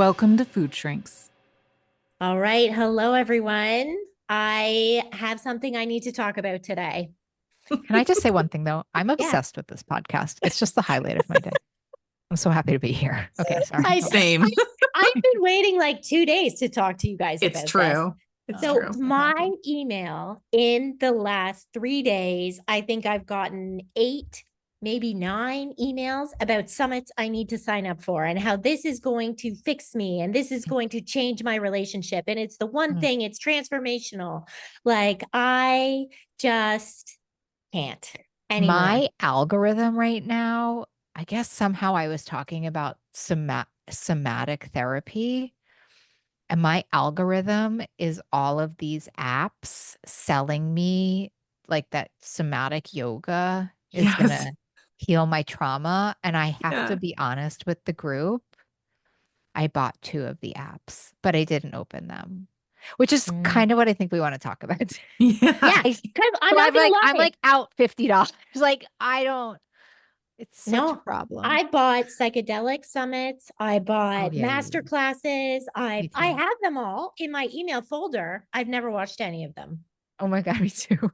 Welcome to Food Shrinks. All right. Hello, everyone. I have something I need to talk about today. Can I just say one thing though? I'm Yeah. obsessed with this podcast. It's just the highlight of my day. I'm so happy to be here. Okay, sorry. Same. I've been waiting like 2 days to talk to you guys It's about true. It's this. So true. my email in the last 3 days, I think I've gotten 8, maybe 9 emails about summits I need to sign up for and how this is going to fix me and this is going to change my relationship. And it's the one thing, it's transformational. Like I just can't anymore. My algorithm right now, I guess somehow I was talking about somatic therapy, and my algorithm is all of these apps selling me like that somatic yoga is going to heal my trauma. And I have to be honest with the group. I bought 2 of the apps, but I didn't open them, which is kind of what I think we want to talk about. Yeah, because I'm like out $50. Like it's such a problem. I bought psychedelic summits. I bought master Yeah. classes. I have them all in my email folder. I've never watched any of them. Oh my God, me too.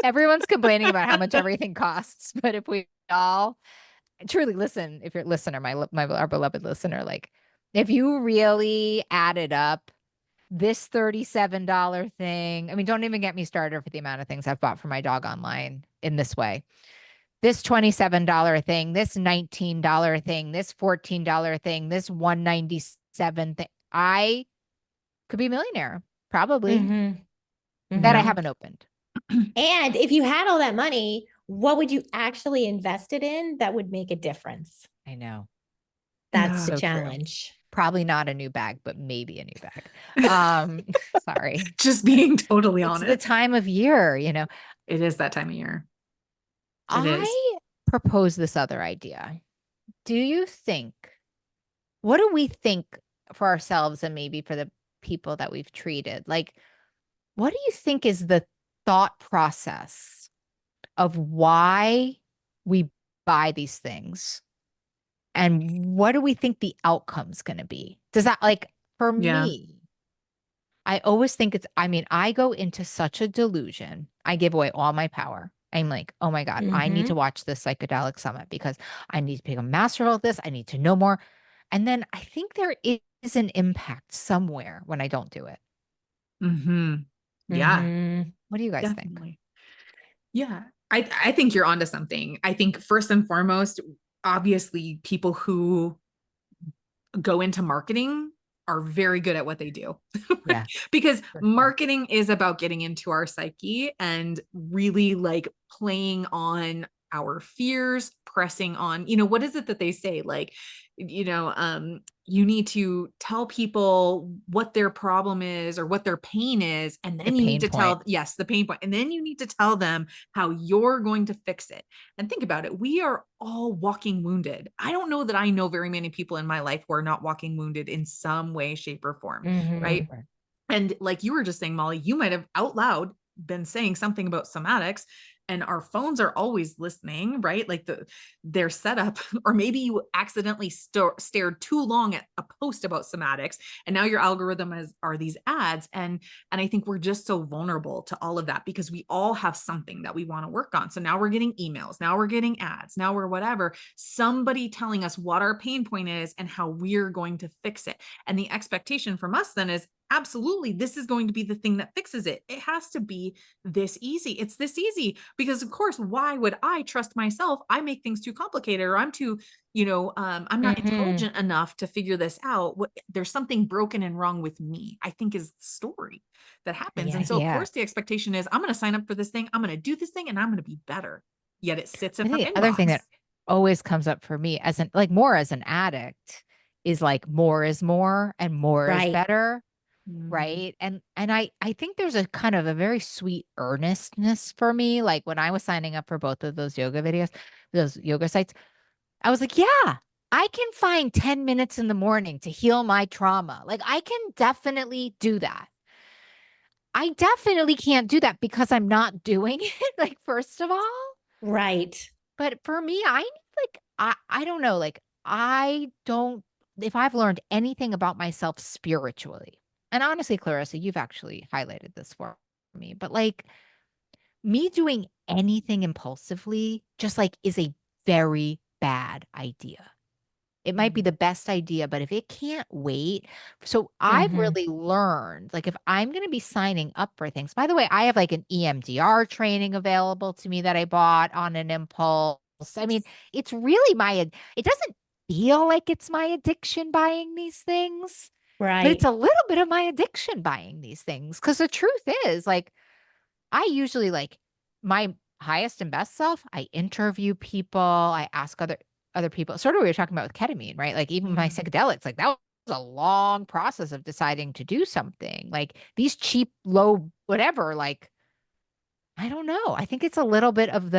Everyone's complaining about how much everything costs, but if we all truly listen, if you're a listener, our beloved listener, like if you really added up this $37 thing, I mean, don't even get me started for the amount of things I've bought for my dog online in this way. This $27 thing, this $19 thing, this $14 thing, this $197 thing. I could be a millionaire, probably, that I haven't opened. And if you had all that money, what would you actually invest it in that would make a difference? I know. That's the challenge. True. Probably not a new bag, but maybe a new bag. Sorry. Just being totally honest. It's the time of year, you know. It is that time of year. I propose this other idea. What do we think for ourselves and maybe for the people that we've treated? Like, what do you think is the thought process of why we buy these things? And what do we think the outcome's going to be? Does that, like, for me, I always think I go into such a delusion. I give away all my power. I'm like, oh my God, I need to watch this psychedelic summit because I need to become a master of this. I need to know more. And then I think there is an impact somewhere when I don't do it. Yeah. What do you guys think? Yeah. I think you're onto something. I think first and foremost, obviously people who go into marketing are very good at what they do. Yeah. Because marketing is about getting into our psyche and really like playing on our fears, pressing on, what is it that they say? Like, you need to tell people what their problem is or what their pain is. And then you need to tell, the pain point. And then you need to tell them how you're going to fix it. And think about it. We are all walking wounded. I don't know that I know very many people in my life who are not walking wounded in some way, shape, or form. Right. And like you were just saying, Molly, you might have out loud been saying something about somatics, and our phones are always listening, right? Like their setup, or maybe you accidentally stared too long at a post about somatics, and now your algorithm are these ads. And I think we're just so vulnerable to all of that because we all have something that we want to work on. So now we're getting emails, now we're getting ads, now we're whatever, somebody telling us what our pain point is and how we're going to fix it. And the expectation from us then is, absolutely, this is going to be the thing that fixes it. It has to be this easy. It's this easy because, of course, why would I trust myself? I make things too complicated, or I'm too, I'm not intelligent enough to figure this out. There's something broken and wrong with me, I think, is the story that happens. And so, of course, the expectation is I'm going to sign up for this thing. I'm going to do this thing and I'm going to be better. Yet it sits in our inbox. The other thing that always comes up for me as an addict is like more is more and more is better. Right. And I think there's a kind of a very sweet earnestness for me. Like when I was signing up for both of those yoga videos, those yoga sites, I was like, yeah, I can find 10 minutes in the morning to heal my trauma. Like I can definitely do that. I definitely can't do that because I'm not doing it. Like, first of all. Right. But for me, I don't know. Like, I don't if I've learned anything about myself spiritually, and honestly, Clarissa, you've actually highlighted this for me, but like me doing anything impulsively just like is a very bad idea. It might be Mhm. the best idea, but if it can't wait. So I've Mm-hmm. really learned, like, if I'm going to be signing up for things, by the way, I have like an EMDR training available to me that I bought on an impulse. I mean, it's really it doesn't feel like it's my addiction buying these things, but it's Right. a little bit of my addiction buying these things. Cause the truth is, like, I usually like my highest and best self. I interview people. I ask other people. Sort of what we were talking about with ketamine, right? Like even my Mhm. psychedelics, like that was a long process of deciding to do something. Like these cheap, low, whatever. Like I don't know. I think it's a little bit of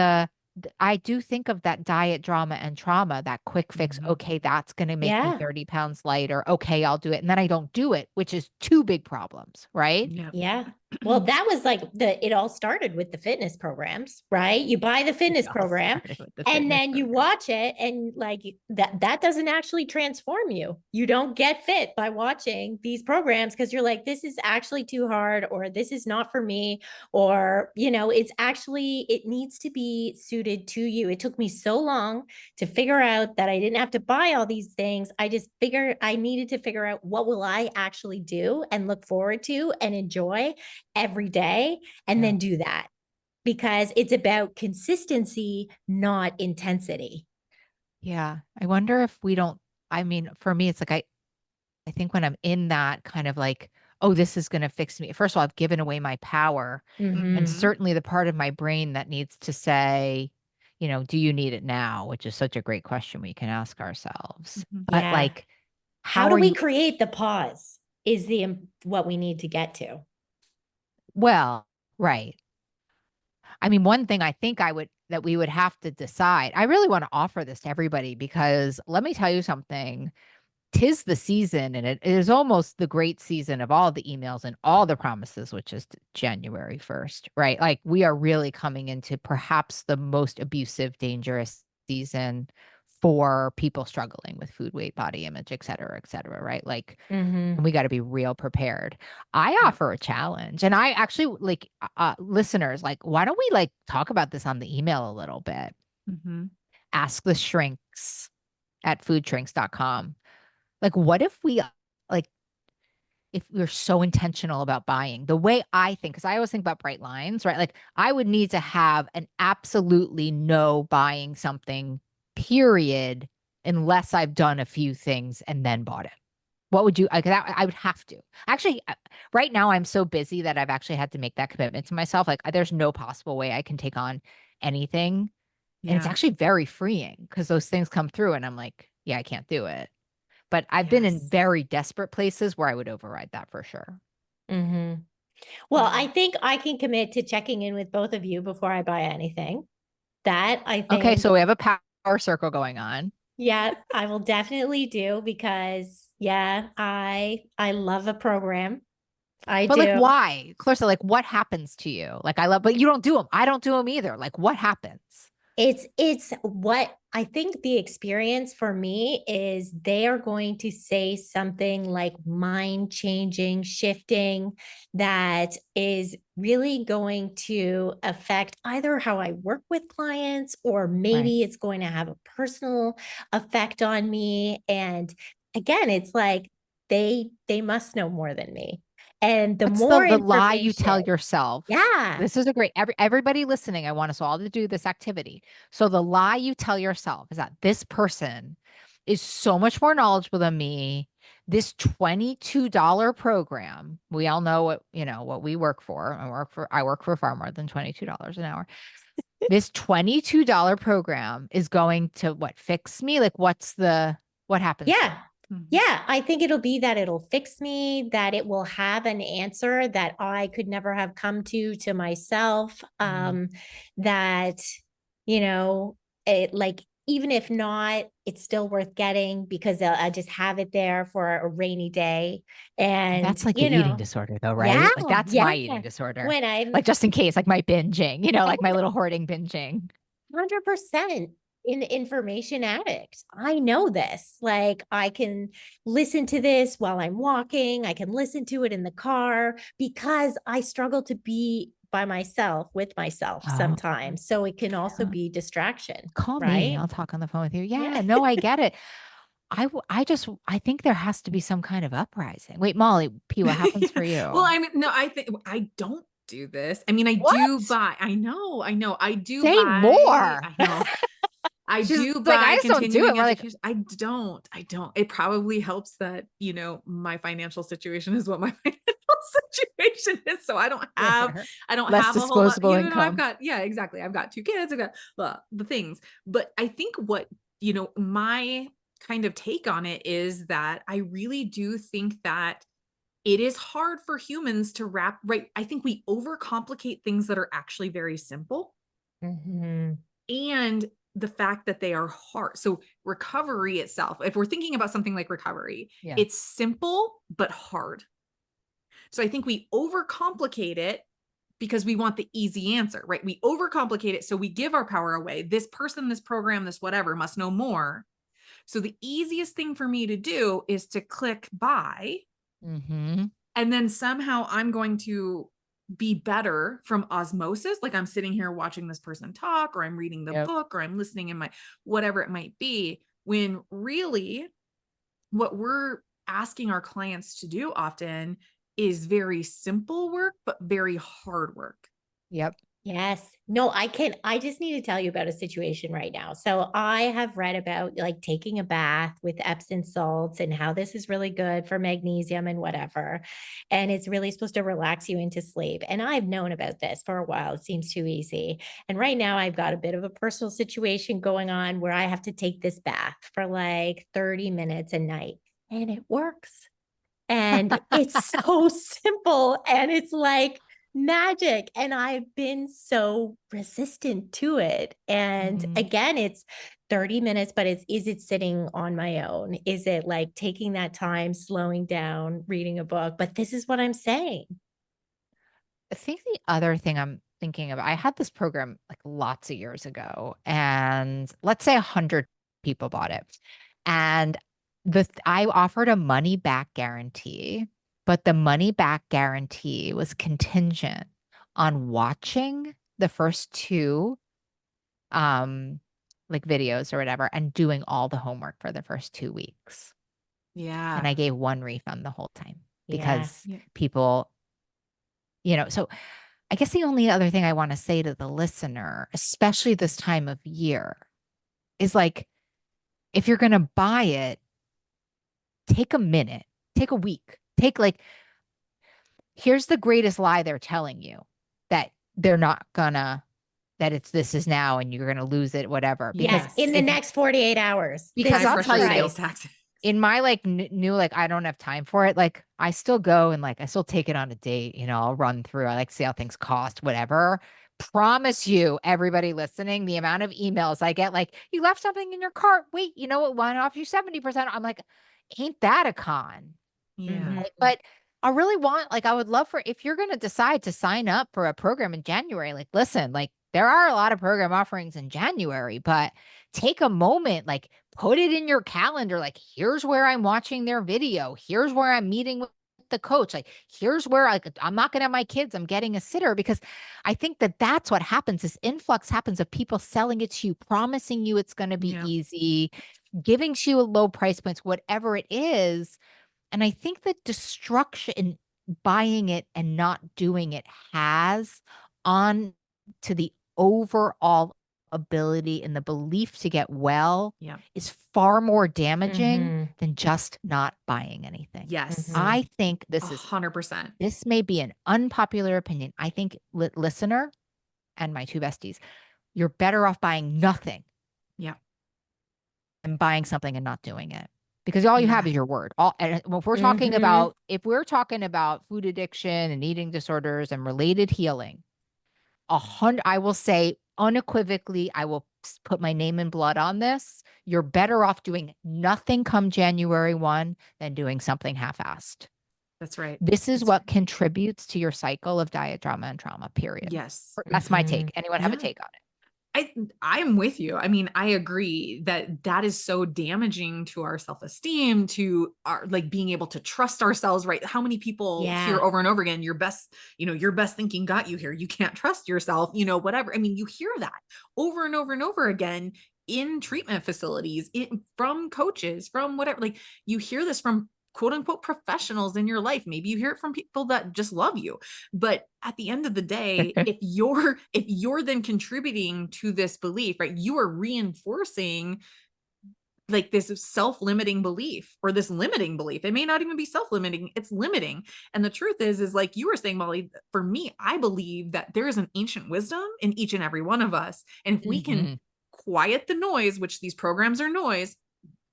I do think of that diet drama and trauma, that quick fix. Mhm. Okay, that's going to make me Yeah. 30 pounds lighter. Okay, I'll do it. And then I don't do it, which is two big problems, right? Yep. Yeah. Well, that was like it all started with the fitness programs, right? You buy the It fitness all program started with the and fitness then you program. watch it and like that doesn't actually transform you. You don't get fit by watching these programs because you're like, this is actually too hard, or this is not for me, or it needs to be suited to you. It took me so long to figure out that I didn't have to buy all these things. I just figured I needed to figure out what will I actually do and look forward to and enjoy every day, and Yeah. then do that, because it's about consistency, not intensity. Yeah. I wonder if we don't, I mean, for me, it's like I think when I'm in that kind of like, oh, this is going to fix me. First of all, I've given away my power. And Mm-hmm. Mhm. certainly the part of my brain that needs to say, do you need it now? Which is such a great question we can ask ourselves. Mhm. But Yeah. like, How how do are we you? create the pause is the what we need to get to. Well, right. I mean, one thing I think that we would have to decide, I really want to offer this to everybody because let me tell you something. 'Tis the season, and it is almost the great season of all the emails and all the promises, which is January 1st, right? Like we are really coming into perhaps the most abusive, dangerous season for people struggling with food, weight, body image, et cetera, right? Like, Mm-hmm. and we got to be real prepared. I Yep. offer a challenge, and I actually like listeners, like, why don't we like talk about this on the email a little bit? Mhm. Ask the shrinks at foodshrinks.com. Like, what if like, if we're so intentional about buying the way I think, because I always think about bright lines, right? Like, I would need to have an absolutely no buying something, period, unless I've done a few things and then bought it. What would you, I would have to. Actually, right now I'm so busy that I've actually had to make that commitment to myself. Like, there's no possible way I can take on anything. And it's Yeah. actually very freeing because those things come through and I'm like, yeah, I can't do it. But I've been in Yes. very desperate places where I would override that for sure. Mm-hmm. Well, Yeah. I think I can commit to checking in with both of you before I buy anything. That I Okay, think, so we have a power circle going on. yeah, I will definitely do, because yeah, I love a program. I But like, do. why? Clarissa, like, what happens to you? Like, I love, but you don't do them. I don't do them either. Like, what happens? It's what I think the experience for me is. They are going to say something like mind changing, shifting, that is really going to affect either how I work with clients, or Right. maybe it's going to have a personal effect on me. And again, it's like they must know more than me. And the What's more the lie you information, tell yourself? yeah. This is a great everybody listening. I want us all to do this activity. So the lie you tell yourself is that this person is so much more knowledgeable than me. This $22 program, we all know what we work for. I work for far more than $22 an hour. This $22 program is going to what, fix me? Like what happens to you? Yeah. Mhm. Yeah. I think it'll be that it'll fix me, that it will have an answer that I could never have come to myself. Mhm. That, you know, it like, even if not, it's still worth getting, because I just have it there for a rainy day. And, That's like the eating disorder though, yeah, right? Like that's yeah. my eating disorder. When I'm Like just in case, like my binging, like my little hoarding binging. 100%. an information addict. I know this. Like, I can listen to this while I'm walking. I can listen to it in the car because I struggle to be by myself with myself Oh, sometimes. So it can also yeah. be distraction, Call me. right? I'll talk on the phone with you. Yeah, Yeah. no, I get it. I think there has to be some kind of uprising. Wait, Molly P, what happens for you? Well, I mean, no, I think I don't do this. I mean, I do What? buy, I know, I do Say buy, more. I know. I She's do like, I buy just don't do it. continuing We're like, education. I don't. It probably helps that, my financial situation is what my financial situation is. So fair. I don't Less have a whole lot, disposable I've income. got, yeah, exactly. I've got 2 kids, I've got the things. But I think what, my kind of take on it is that I really do think that it is hard for humans to wrap, right? I think we overcomplicate things that are actually very simple, Mhm. and the fact that they are hard. So recovery itself, if we're thinking about something like recovery, Yeah. it's simple but hard. So I think we overcomplicate it because we want the easy answer, right? We overcomplicate it. So we give our power away. This person, this program, this whatever must know more. So the easiest thing for me to do is to click buy. Mm-hmm. And then somehow I'm going to be better from osmosis. Like, I'm sitting here watching this person talk, or I'm reading the Yep. book, or I'm listening in my whatever it might be, when really what we're asking our clients to do often is very simple work, but very hard work. Yep. Yes. No, I just need to tell you about a situation right now. So I have read about like taking a bath with Epsom salts and how this is really good for magnesium and whatever. And it's really supposed to relax you into sleep. And I've known about this for a while. It seems too easy. And right now I've got a bit of a personal situation going on where I have to take this bath for like 30 minutes a night. And it works. And it's so simple. And it's like, magic. And I've been so resistant to it. And again, it's 30 minutes, but is it sitting on my own? Is it like taking that time, slowing down, reading a book? But this is what I'm saying. I think the other thing I'm thinking of, I had this program like lots of years ago, and let's say 100 people bought it. And I offered a money back guarantee, but the money back guarantee was contingent on watching the first two like videos or whatever and doing all the homework for the first 2 weeks. Yeah. And I gave one refund the whole time because Yeah. people, so I guess the only other thing I want to say to the listener, especially this time of year, is like, if you're going to buy it, take a minute, take a week, here's the greatest lie they're telling you, that they're not gonna, this is now and you're gonna lose it, whatever. Because Yes. In the next 48 hours. Because This I'll is tell you, sales price. tax. in my like new, like, I don't have time for it. Like, I still go and like, I still take it on a date, I'll run through. I like to see how things cost, whatever. Promise you, everybody listening, the amount of emails I get, like, you left something in your cart. Wait, you know what? Why not off you 70%? I'm like, ain't that a con? Yeah. But I really want, like, I would love for, if you're going to decide to sign up for a program in January, like, listen, like, there are a lot of program offerings in January, but take a moment, like, put it in your calendar. Like, here's where I'm watching their video. Here's where I'm meeting with the coach. Like, here's where, like, I'm not going to have my kids. I'm getting a sitter, because I think that that's what happens. This influx happens of people selling it to you, promising you it's going to be easy, giving to you a low price points, whatever it is. And I think the destruction in buying it and not doing it has on to the overall ability and the belief to get well is far more damaging than just not buying anything. Yes. I think this is 100%. This may be an unpopular opinion. I think listener and my two besties, you're better off buying nothing. Yeah. And buying something and not doing it. Because all you have is your word. And if we're talking about food addiction and eating disorders and related healing, I will say unequivocally, I will put my name in blood on this. You're better off doing nothing come January 1 than doing something half-assed. That's right. This is what contributes to your cycle of diet drama and trauma, period. Yes. That's my take. Anyone have a take on it? I'm with you. I mean, I agree that is so damaging to our self-esteem, to our like being able to trust ourselves, right? How many people hear over and over again, your best thinking got you here. You can't trust yourself, whatever. I mean, you hear that over and over and over again in treatment facilities, from coaches, from whatever. Like, you hear this from quote unquote professionals in your life. Maybe you hear it from people that just love you. But at the end of the day, if you're then contributing to this belief, right, you are reinforcing like this self-limiting belief, or this limiting belief. It may not even be self-limiting, it's limiting. And the truth is like you were saying, Molly, for me, I believe that there is an ancient wisdom in each and every one of us. And if we can quiet the noise, which these programs are noise,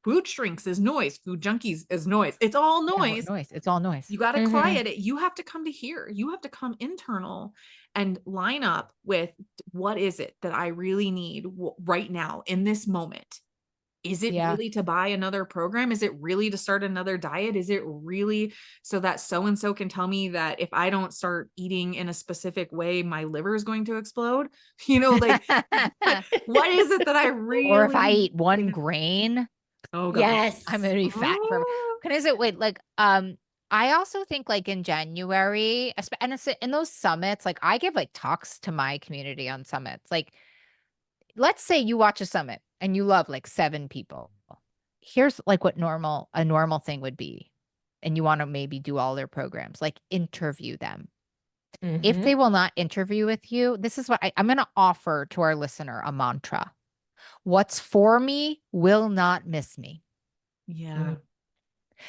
food shrinks is noise, food junkies is noise, it's all noise. Yeah, noise. It's all noise. You got to quiet it. You have to come to here. You have to come internal and line up with, what is it that I really need right now in this moment? Is it really to buy another program? Is it really to start another diet? Is it really so that so-and-so can tell me that if I don't start eating in a specific way, my liver is going to explode? Like, what is it that I really, or if I eat one grain, oh gosh, yes, I'm gonna be fat forever. Can I say, wait, like, I also think like in January, and it's in those summits, like I give like talks to my community on summits. Like, let's say you watch a summit and you love like 7 people. Here's like what a normal thing would be. And you want to maybe do all their programs, like interview them. If they will not interview with you, this is what I'm going to offer to our listener, a mantra. What's for me will not miss me. Yeah.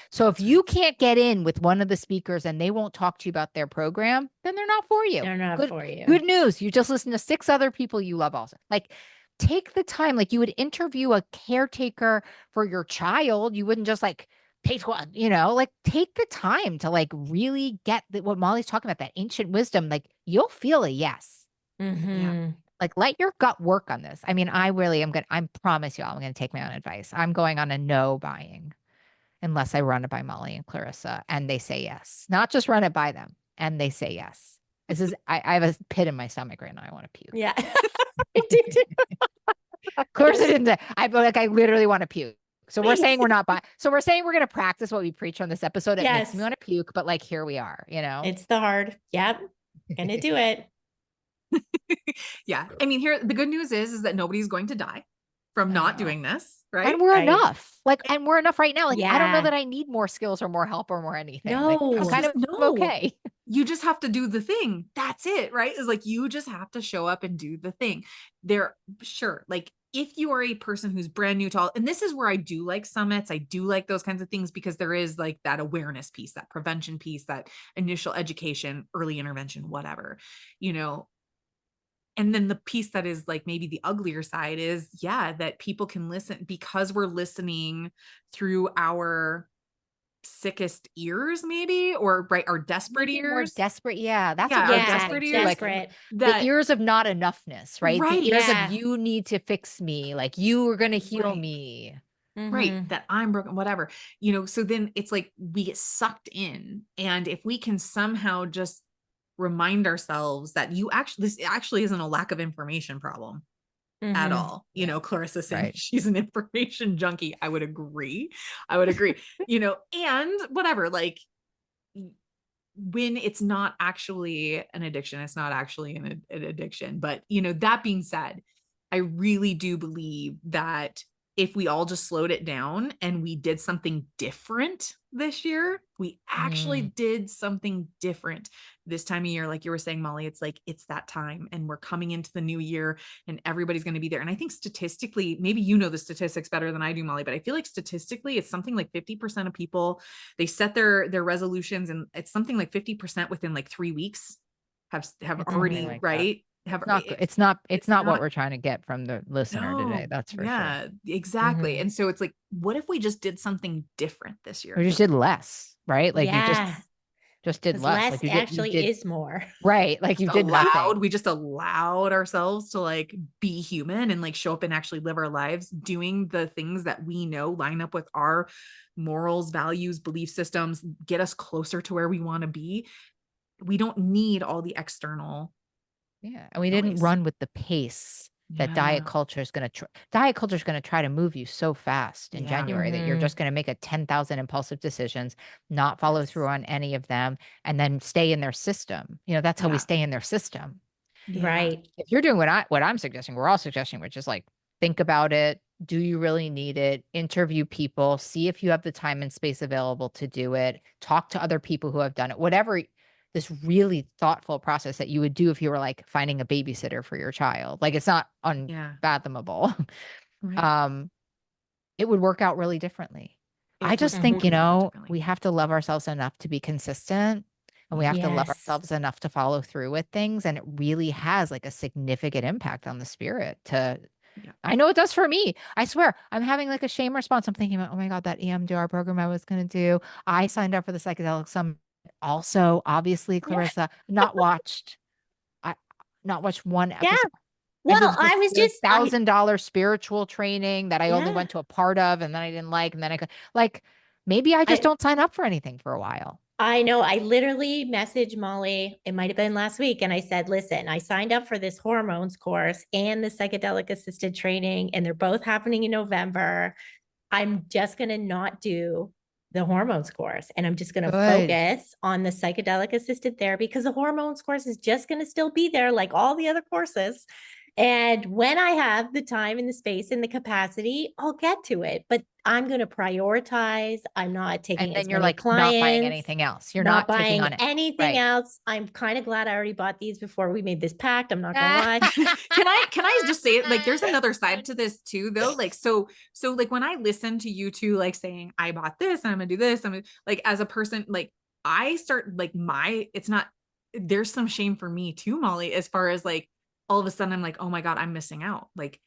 So if you can't get in with one of the speakers and they won't talk to you about their program, then they're not for you. They're not for you. Good news. You just listen to 6 other people you love also. Like, take the time. Like, you would interview a caretaker for your child. You wouldn't just like pay like take the time to like really get what Molly's talking about, that ancient wisdom. Like, you'll feel a yes. Yeah. Like, let your gut work on this. I mean, I promise you all, I'm going to take my own advice. I'm going on a no buying unless I run it by Molly and Clarissa and they say yes. Not just run it by them and they say yes. This is, I have a pit in my stomach right now. I want to puke. Yeah. I do too. Clarissa didn't say, I literally want to puke. So we're saying we're not buying. So we're saying we're going to practice what we preach on this episode. It makes me want to puke, but like, here we are, It's the hard. Yep. Gonna do it. Yeah. I mean, here, the good news is that nobody's going to die from not doing this, right? And we're enough. Like, and we're enough right now. Like, I don't know Yeah. that I need more skills or more help or more anything. No. Like, I'm kind of okay. You just have to do the thing. That's it, right? It's like, you just have to show up and do the thing. Sure. Like, if you are a person who's brand new to all, and this is where I do like summits, I do like those kinds of things, because there is like that awareness piece, that prevention piece, that initial education, early intervention, whatever, and then the piece that is like maybe the uglier side is, that people can listen, because we're listening through our sickest ears, maybe, or right, our desperate Maybe ears. more desperate. Yeah. That's our desperate ears. Desperate. Like, the ears of not enoughness, right? Right. The ears of, you need to fix me. Like, you are going to heal me. Right. That I'm broken, whatever, so then it's like we get sucked in. And if we can somehow just remind ourselves that this actually isn't a lack of information problem at all. Clarissa saying she's an information junkie. I would agree. And whatever, like, when it's not actually an addiction, it's not actually an addiction. But, that being said, I really do believe that if we all just slowed it down and we did something different this year, we actually did something different this time of year. Like you were saying, Molly, it's like, it's that time and we're coming into the new year and everybody's going to be there. And I think statistically, maybe the statistics better than I do, Molly, but I feel like statistically it's something like 50% of people, they set their resolutions, and it's something like 50% within like 3 weeks have already, like, right? It's not what we're trying to get from the listener today. That's for sure. Exactly. And so it's like, what if we just did something different this year? Or just did less, right? Like, you just did less. Less like, actually is more. Right. Like, you did nothing. We just allowed ourselves to like be human and like show up and actually live our lives doing the things that we know line up with our morals, values, belief systems, get us closer to where we want to be. We don't need all the external. Yeah. And we didn't run with the pace that diet culture is going to try to move you so fast in January that you're just going to make 10,000 impulsive decisions, not follow through on any of them, and then stay in their system. That's how we stay in their system. Right. If you're doing what I'm suggesting, we're all suggesting, which is like, think about it. Do you really need it? Interview people, see if you have the time and space available to do it. Talk to other people who have done it. Whatever this really thoughtful process that you would do if you were like finding a babysitter for your child. Like, it's not unfathomable. Right. It would work out really differently. I just think, we have to love ourselves enough to be consistent, and we have to love ourselves enough to follow through with things. And it really has like a significant impact on the spirit I know it does for me. I swear, I'm having like a shame response. I'm thinking about, oh my God, that EMDR program I was going to do. I signed up for the psychedelic summit. Also, obviously, Clarissa, not watched one episode. Yeah. Well, I was just $1,000 spiritual training that I only went to a part of, and then I didn't like, and then maybe I just don't sign up for anything for a while. I know. I literally messaged Molly. It might have been last week. And I said, listen, I signed up for this hormones course and the psychedelic assisted training, and they're both happening in November. I'm just going to not do the hormones course, and I'm just going to focus on the psychedelic assisted therapy, because the hormones course is just going to still be there like all the other courses. And when I have the time and the space and the capacity, I'll get to it. But I'm going to prioritize. I'm not taking and then as you're many like clients, not buying anything else. You're not buying taking on anything else. I'm kind of glad I already bought these before we made this pact. I'm not gonna lie. Can I just say it? Like, there's another side to this too, though. Like, so like when I listen to you two, like saying, I bought this and I'm gonna do this, I'm like, as a person, like I start like there's some shame for me too, Molly, as far as like, all of a sudden I'm like, oh my God, I'm missing out. Like,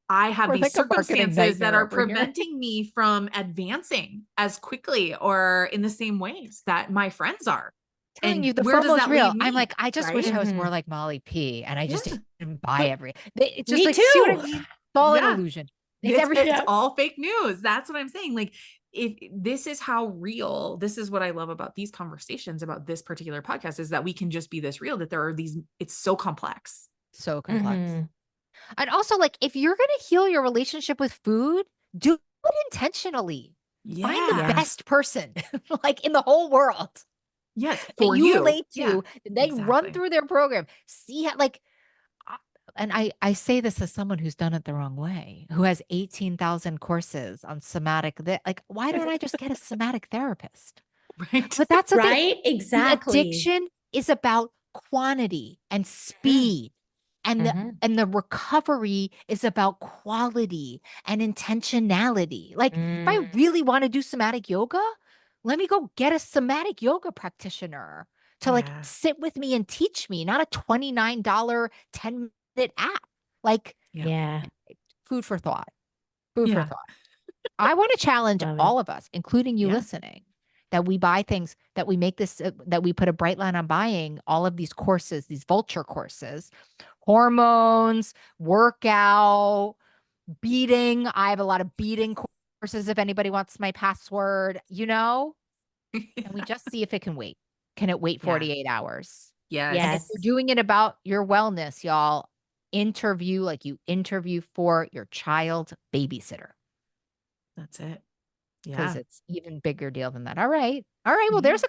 I have these like circumstances that are preventing me from advancing as quickly or in the same ways that my friends are. Telling you, the FOMO's real. I'm like, I just wish I was more like Molly P, and I just didn't buy it's just me like, too. see what I mean? It's all an illusion. It's all fake news. That's what I'm saying. Like, if this is how real, this is what I love about these conversations about this particular podcast, is that we can just be this real, that there are these, it's so complex. So complex. And also, like, if you're going to heal your relationship with food, do it intentionally. Find the best person like in the whole world. Yes. For you relate to, then run through their program. See how, like, and I say this as someone who's done it the wrong way, who has 18,000 courses on somatic, like, why don't I just get a somatic therapist? Right. But that's right. Exactly. The addiction is about quantity and speed. And the recovery is about quality and intentionality. Like, if I really want to do somatic yoga, let me go get a somatic yoga practitioner to like sit with me and teach me, not a $29 10-minute app. Like, food for thought. Food for thought. I want to challenge all of us, including you listening, that we buy things, that we make this, that we put a bright line on buying all of these courses, these vulture courses, hormones, workout, beating. I have a lot of beating courses if anybody wants my password, and we just see if it can wait. Can it wait 48 hours? Yes. And if you're doing it about your wellness, y'all, interview like you interview for your child's babysitter. That's it. Because it's even bigger deal than that. All right. Well, there's a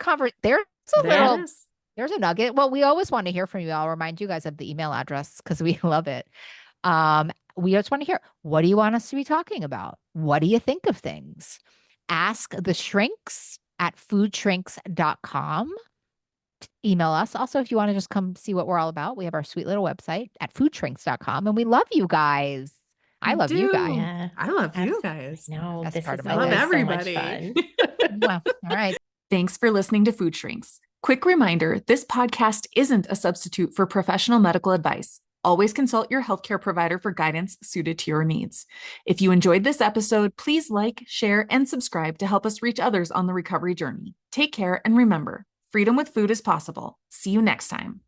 nugget. Well, we always want to hear from you. I'll remind you guys of the email address because we love it. We just want to hear, what do you want us to be talking about? What do you think of things? Ask the shrinks at foodshrinks.com. Email us. Also, if you want to just come see what we're all about, we have our sweet little website at foodshrinks.com. And we love you guys. I love you guys. Yeah, I love you guys. No, that's part of I love everybody. So well, all right. Thanks for listening to Food Shrinks. Quick reminder, this podcast isn't a substitute for professional medical advice. Always consult your healthcare provider for guidance suited to your needs. If you enjoyed this episode, please like, share, and subscribe to help us reach others on the recovery journey. Take care, and remember, freedom with food is possible. See you next time.